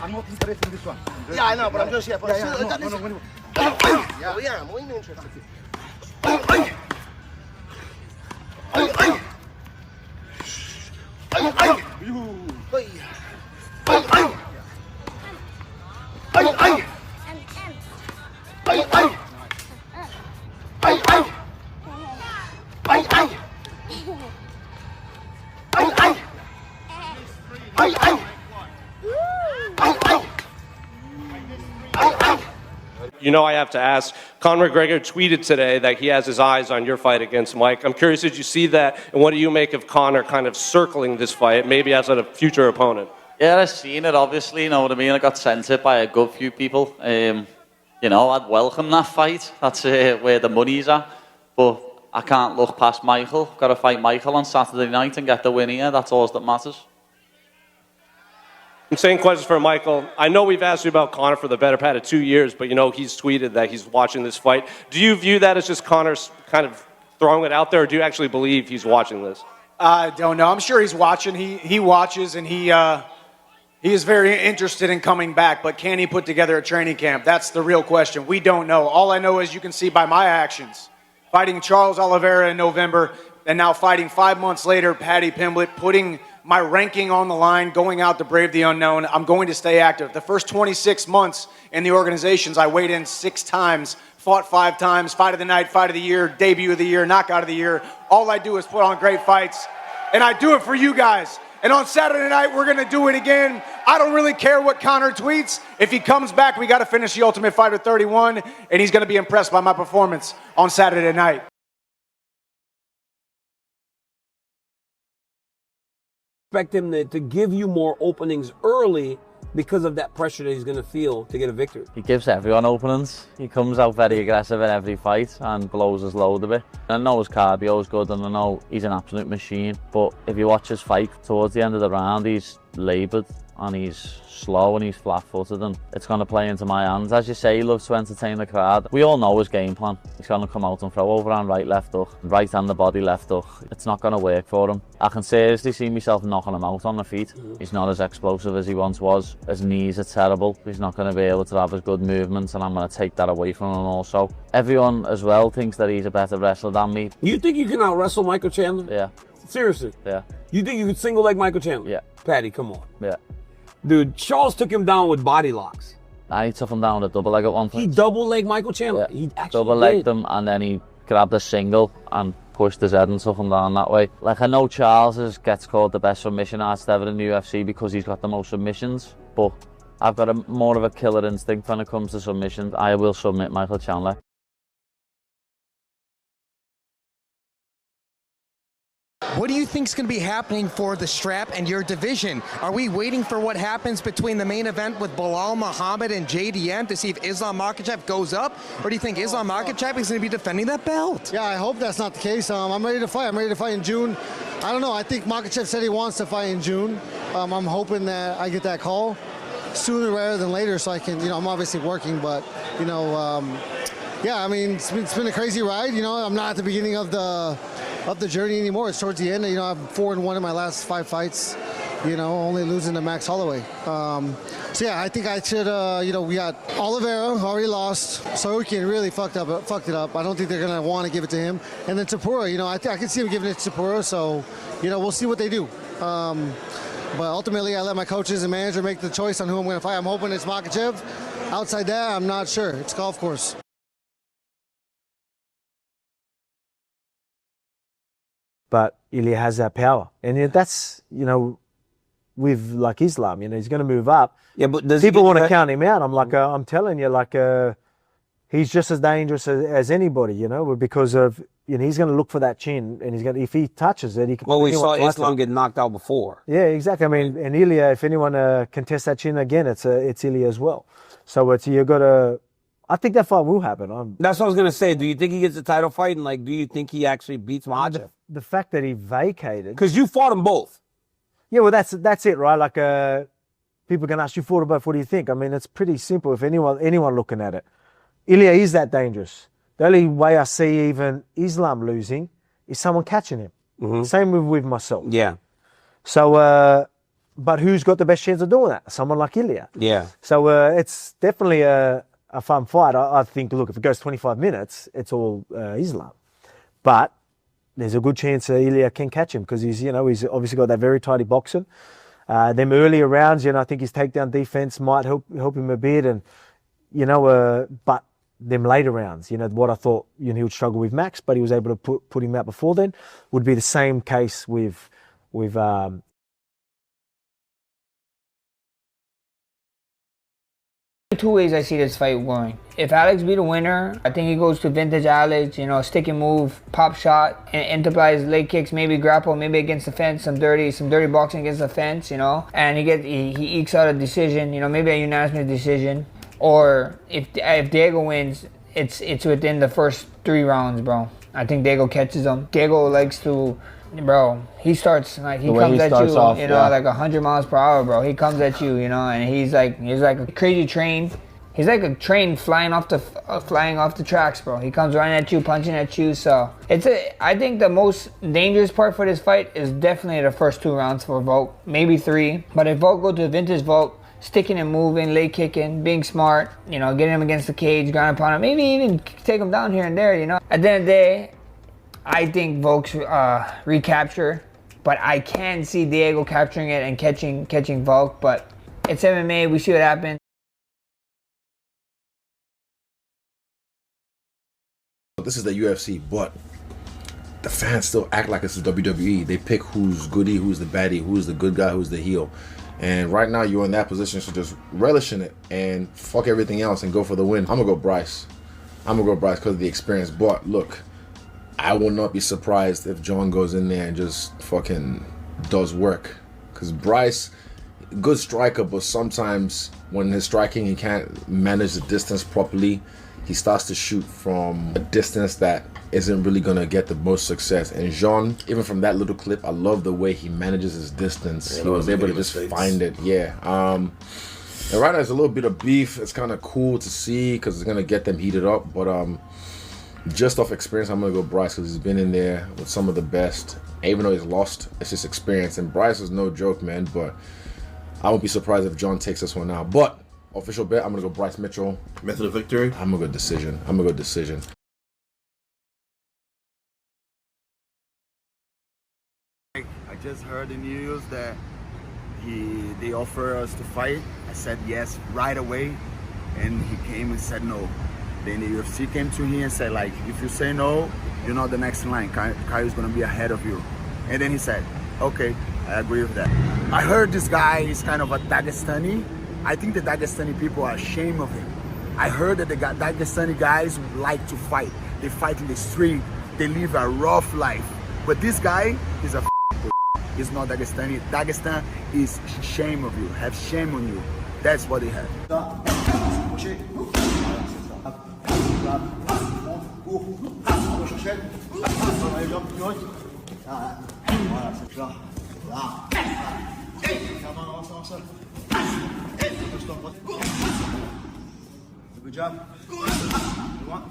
I'm not interested in this one. Yeah, I know, but I'm just here. No. Oh, yeah, I'm really interested. You know, I have to ask, Conor McGregor tweeted today that he has his eyes on your fight against Mike. I'm curious, did you see that? And what do you make of Conor kind of circling this fight, maybe as a future opponent? Yeah, I've seen it, obviously, you know what I mean? I got sent it by a good few people. You know, I'd welcome that fight. That's where the money's at. But I can't look past Michael. Got to fight Michael on Saturday night and get the win here. That's all that matters. Same question for Michael. I know we've asked you about Conor for the better part of 2 years, but you know he's tweeted that he's watching this fight. Do you view that as just Conor's kind of throwing it out there, or do you actually believe he's watching this? I don't know. I'm sure he's watching. He watches, and he is very interested in coming back, but can he put together a training camp? That's the real question. We don't know. All I know is you can see by my actions. Fighting Charles Oliveira in November, and now fighting 5 months later, Paddy Pimblett, putting my ranking on the line, going out to brave the unknown. I'm going to stay active. The first 26 months in the organizations, I weighed in 6 times, fought 5 times, fight of the night, fight of the year, debut of the year, knockout of the year. All I do is put on great fights, and I do it for you guys. And on Saturday night, we're going to do it again. I don't really care what Conor tweets. If he comes back, we got to finish the Ultimate Fighter 31, and he's going to be impressed by my performance on Saturday night. Expect him to give you more openings early because of that pressure that he's going to feel to get a victory. He gives everyone openings. He comes out very aggressive in every fight and blows his load a bit. I know his cardio is good and I know he's an absolute machine, but if you watch his fight towards the end of the round, he's laboured and he's slow and he's flat-footed, and it's going to play into my hands. As you say, he loves to entertain the crowd. We all know his game plan. He's going to come out and throw overhand right, left hook, right hand the body, left hook. It's not going to work for him. I can seriously see myself knocking him out on the feet. He's not as explosive as he once was. His knees are terrible. He's not going to be able to have as good movements, and I'm going to take that away from him also. Everyone as well thinks that he's a better wrestler than me. You think you can out-wrestle Michael Chandler? Yeah. Seriously? Yeah. You think you could single leg Michael Chandler? Yeah. Paddy, come on. Yeah. Dude, Charles took him down with body locks. He took him down with a double leg at one point. He double-legged Michael Chandler. Yeah. He actually double-legged him, and then he grabbed a single and pushed his head and took him down that way. Like, I know Charles gets called the best submission artist ever in the UFC because he's got the most submissions, but I've got more of a killer instinct when it comes to submissions. I will submit Michael Chandler. What do you think is going to be happening for the strap and your division? Are we waiting for what happens between the main event with Belal Muhammad and JDM to see if Islam Makhachev goes up? Or do you think Islam Makhachev is going to be defending that belt? Yeah, I hope that's not the case. I'm ready to fight. I'm ready to fight in June. I don't know. I think Makhachev said he wants to fight in June. I'm hoping that I get that call sooner rather than later so I can, I'm obviously working, but, yeah, I mean, it's been a crazy ride. I'm not at the beginning of the journey anymore. It's towards the end. I'm 4-1 in my last 5 fights, only losing to Max Holloway. So yeah, I think I should, we got Oliveira already lost. Sorokin really fucked it up. I don't think they're going to want to give it to him. And then Tapura, I can see him giving it to Tapura. So, we'll see what they do. But ultimately, I let my coaches and manager make the choice on who I'm going to fight. I'm hoping it's Makhachev. Outside that, I'm not sure. It's golf course. But Ilya has that power. And that's, with like Islam, he's going to move up. Yeah, but people want to count him out. I'm like, I'm telling you, he's just as dangerous as anybody, because of, he's going to look for that chin, and if he touches it, he can. Well, we saw Islam get knocked out before. Yeah, exactly. I mean, and Ilya, if anyone contests that chin again, it's Ilya as well. So I think that fight will happen. That's what I was going to say. Do you think he gets a title fight? And, do you think he actually beats Makhachev? The fact that he vacated. Because you fought them both. Yeah, well, that's it, right? People can ask you fought both. What do you think? I mean, it's pretty simple if anyone looking at it. Ilya is that dangerous. The only way I see even Islam losing is someone catching him. Mm-hmm. Same with myself. Yeah. So, but who's got the best chance of doing that? Someone like Ilya. Yeah. So it's definitely a fun fight. I think, look, if it goes 25 minutes, it's all Islam. But there's a good chance Ilya can catch him because he's obviously got that very tidy boxing. Them earlier rounds, I think his takedown defense might help him a bit, and but them later rounds, what I thought he would struggle with Max, but he was able to put him out before then, would be the same case with Two ways I see this fight going. If Alex be the winner, I think he goes to vintage Alex, stick and move, pop shot, and enterprise leg kicks, maybe grapple, maybe against the fence, some dirty boxing against the fence, and he ekes out a decision, maybe a unanimous decision. Or if Diego wins, it's within the first 3 rounds, bro. I think Diego catches him. Diego likes to, bro. He starts like he comes at you, like 100 miles per hour, bro. He comes at you, and he's like a crazy train. He's like a train flying off the tracks, bro. He comes running at you, punching at you. So I think the most dangerous part for this fight is definitely the first 2 rounds for Volk, maybe 3. But if Volk go to vintage Volk, sticking and moving, leg kicking, being smart, getting him against the cage, ground upon him, maybe even take him down here and there, At the end of the day, I think Volk's recapture, but I can see Diego capturing it and catching Volk, but it's MMA, we see what happens. This is the UFC, but the fans still act like it's the WWE. They pick who's goody, who's the baddie, who's the good guy, who's the heel. And right now you're in that position, so just relish in it and fuck everything else and go for the win. I'm gonna go Bryce. Because of the experience. But look, I will not be surprised if John goes in there and just fucking does work. Because Bryce, good striker, but sometimes when he's striking, he can't manage the distance properly. He starts to shoot from a distance that isn't really going to get the most success. And Jean, even from that little clip, I love the way he manages his distance. He was able to just find it. Yeah. And right now there's a little bit of beef. It's kind of cool to see because it's going to get them heated up. But just off experience, I'm going to go Bryce because he's been in there with some of the best. Even though he's lost, it's just experience. And Bryce is no joke, man. But I won't be surprised if John takes this one out. But official bet, I'm going to go Bryce Mitchell. Method of victory? I'm going to go decision. I just heard the news that they offer us to fight. I said yes right away, and he came and said no. Then the UFC came to him and said, like, if you say no, you're not the next in line. Kyle is going to be ahead of you. And then he said, okay, I agree with that. I heard this guy is kind of a Dagestani. I think the Dagestani people are ashamed of him. I heard that the Dagestani guys like to fight. They fight in the street. They live a rough life. But this guy is a He's not Dagestani. Dagestan is shame of you. Have shame on you. That's what they have. Good job. You want.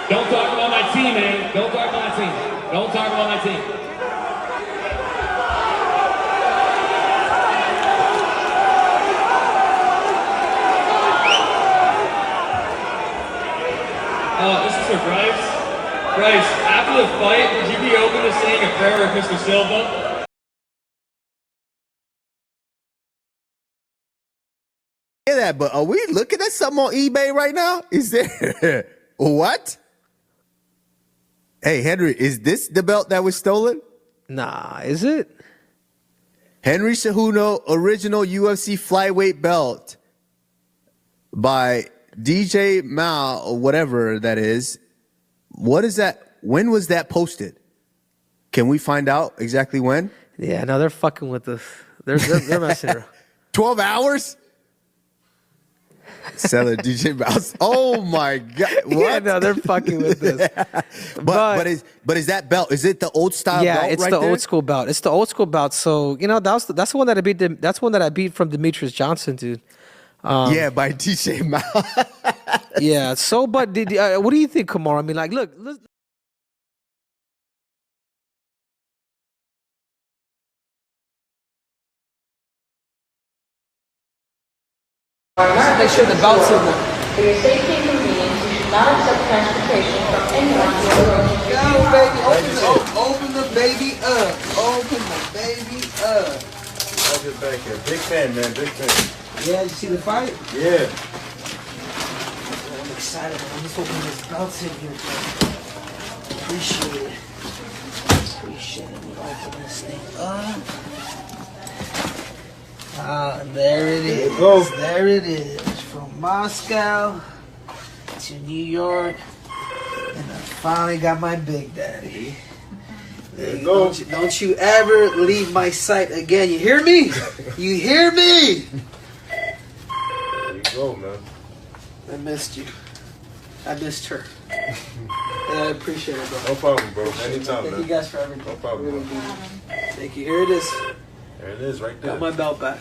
Don't talk about my team, man. Don't talk about my team. Don't talk about my team. This is for Bryce. Bryce, after the fight, would you be open to saying a prayer with Mr. Silva? Hear that, but are we looking at something on eBay right now? Is there what? Hey, Henry, is this the belt that was stolen? Nah, is it? Henry Cejudo original UFC flyweight belt by DJ Mao or whatever that is. What is that? When was that posted? Can we find out exactly when? Yeah, no, they're fucking with us. They're messing around. 12 hours? Seller DJ Mouse. Oh my God! What? Yeah, no, they're fucking with this. But is that belt? Is it the old style belt? Yeah, it's right the there? old school belt. It's the old school belt. So that's the one that I beat. That's one that I beat from Demetrius Johnson, dude. Yeah, by DJ Mouse. Yeah. So, but what do you think, Conor? I mean, like, look. Make sure the belt's in there. For your safety and convenience, you should not accept transportation from anyone who approaches you. Go, baby. Open the baby up. Open the baby up. I'll get back here. Big fan, man. Big fan. Yeah, you see the fight? Yeah. I'm excited. I'm just hoping this belt's in here. Appreciate it. Appreciate it. Let me open this thing up. Ah, there it is. There it is. From Moscow to New York. And I finally got my Big Daddy. There you go. Don't you ever leave my sight again. You hear me? You hear me? There you go, man. I missed you. I missed her. Yeah, I appreciate it, bro. No problem, bro. Anytime, man. Thank you guys for everything. No problem, bro. Thank you. Here it is. There it is, right there. Got my belt back.